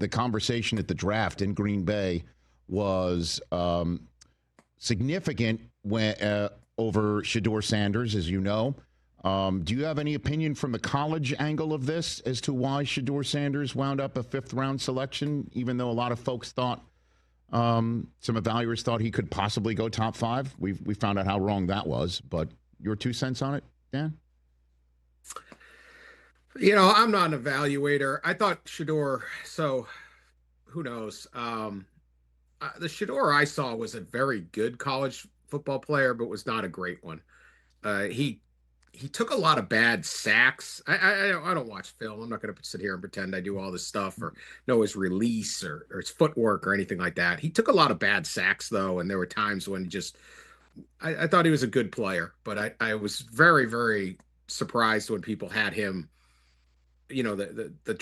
the conversation at the draft in Green Bay was significant when over Shedeur Sanders, as you know. Do you have any opinion from the college angle of this as to why Shedeur Sanders wound up a fifth-round selection, even though a lot of folks thought, some evaluators thought he could possibly go top 5? We found out how wrong that was, but your 2 cents on it, Dan? I'm not an evaluator. I thought Shedeur, so who knows? The Shedeur I saw was a very good college football player, but was not a great one. He took a lot of bad sacks. I don't watch film. I'm not going to sit here and pretend I do all this stuff or know his release or his footwork or anything like that. He took a lot of bad sacks, though, and there were times when I thought he was a good player, but I was very, very surprised when people had him. The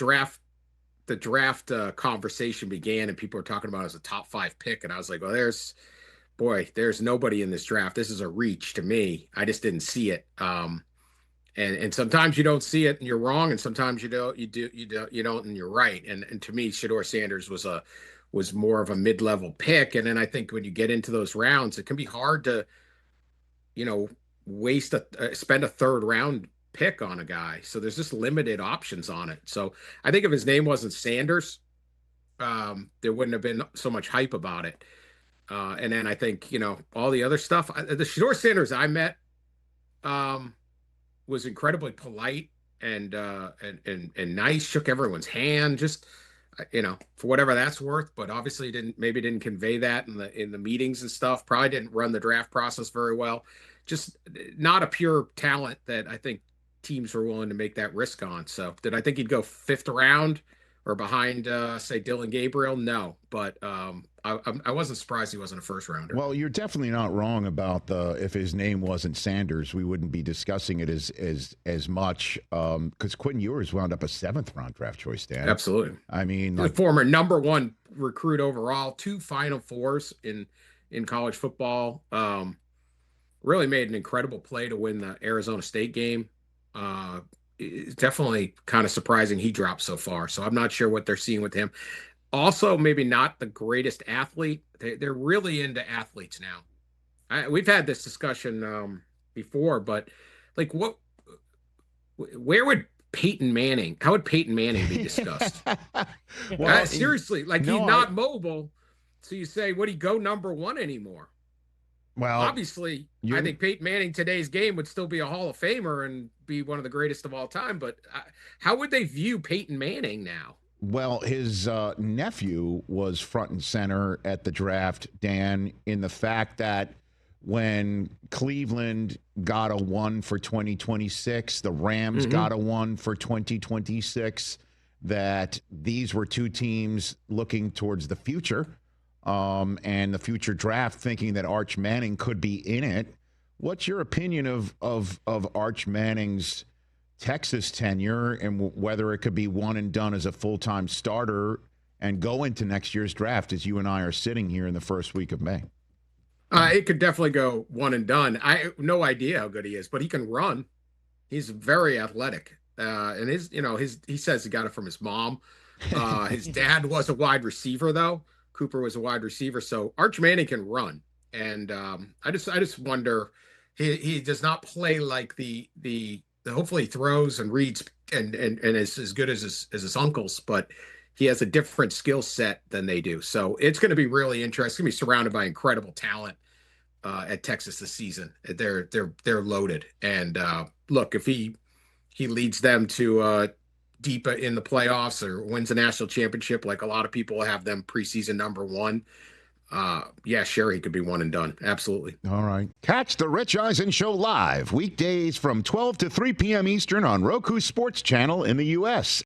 draft conversation began and people were talking about it as a top 5 pick, and I was like, well, there's nobody in this draft. This is a reach to me. I just didn't see it. And sometimes you don't see it and you're wrong, and sometimes you don't and you're right. And to me, Shedeur Sanders was more of a mid-level pick. And then I think when you get into those rounds, it can be hard to, spend a third round pick on a guy. So there's just limited options on it. So I think if his name wasn't Sanders, there wouldn't have been so much hype about it. And then I think, all the other stuff, the Shedeur Sanders I met was incredibly polite and nice, shook everyone's hand, just, for whatever that's worth, but obviously didn't convey that in the meetings and stuff. Probably didn't run the draft process very well. Just not a pure talent that I think teams were willing to make that risk on. So did I think he'd go 5th round or behind, say, Dylan Gabriel? No, but I wasn't surprised he wasn't a first rounder. Well, you're definitely not wrong about if his name wasn't Sanders, we wouldn't be discussing it as much, because Quentin Ewers wound up a 7th round draft choice, Dan. Absolutely. I mean, the former number 1 recruit overall, 2 Final Fours in college football. Really made an incredible play to win the Arizona State game. It's definitely kind of surprising he dropped so far. So I'm not sure what they're seeing with him. Also, maybe not the greatest athlete. They're really into athletes now. We've had this discussion before, but like, where would Peyton Manning? How would Peyton Manning be discussed? Well, seriously, like, he's not mobile. So you say, would he go number 1 anymore? Well, obviously, I think Peyton Manning today's game would still be a Hall of Famer and be one of the greatest of all time. But how would they view Peyton Manning now? Well, his nephew was front and center at the draft, Dan, in the fact that when Cleveland got a 1 for 2026, the Rams got a 1 for 2026, that these were 2 teams looking towards the future. And the future draft, thinking that Arch Manning could be in it. What's your opinion of Arch Manning's Texas tenure and whether it could be one and done as a full-time starter and go into next year's draft as you and I are sitting here in the first week of May? It could definitely go one and done. I have no idea how good he is, but he can run. He's very athletic. And he says he got it from his mom. His dad was a wide receiver, though. Cooper was a wide receiver, so Arch Manning can run, and I just wonder, he does not play like the hopefully he throws and reads and is as good as his uncles, but he has a different skill set than they do. So it's going to be really interesting. He's going to be surrounded by incredible talent at Texas this season. They're loaded, and look, if he leads them to deep in the playoffs or wins a national championship, like a lot of people have them preseason number 1. Yeah, sure, he could be one and done. Absolutely. All right. Catch the Rich Eisen Show live weekdays from 12 to 3 p.m. Eastern on Roku Sports Channel in the U.S.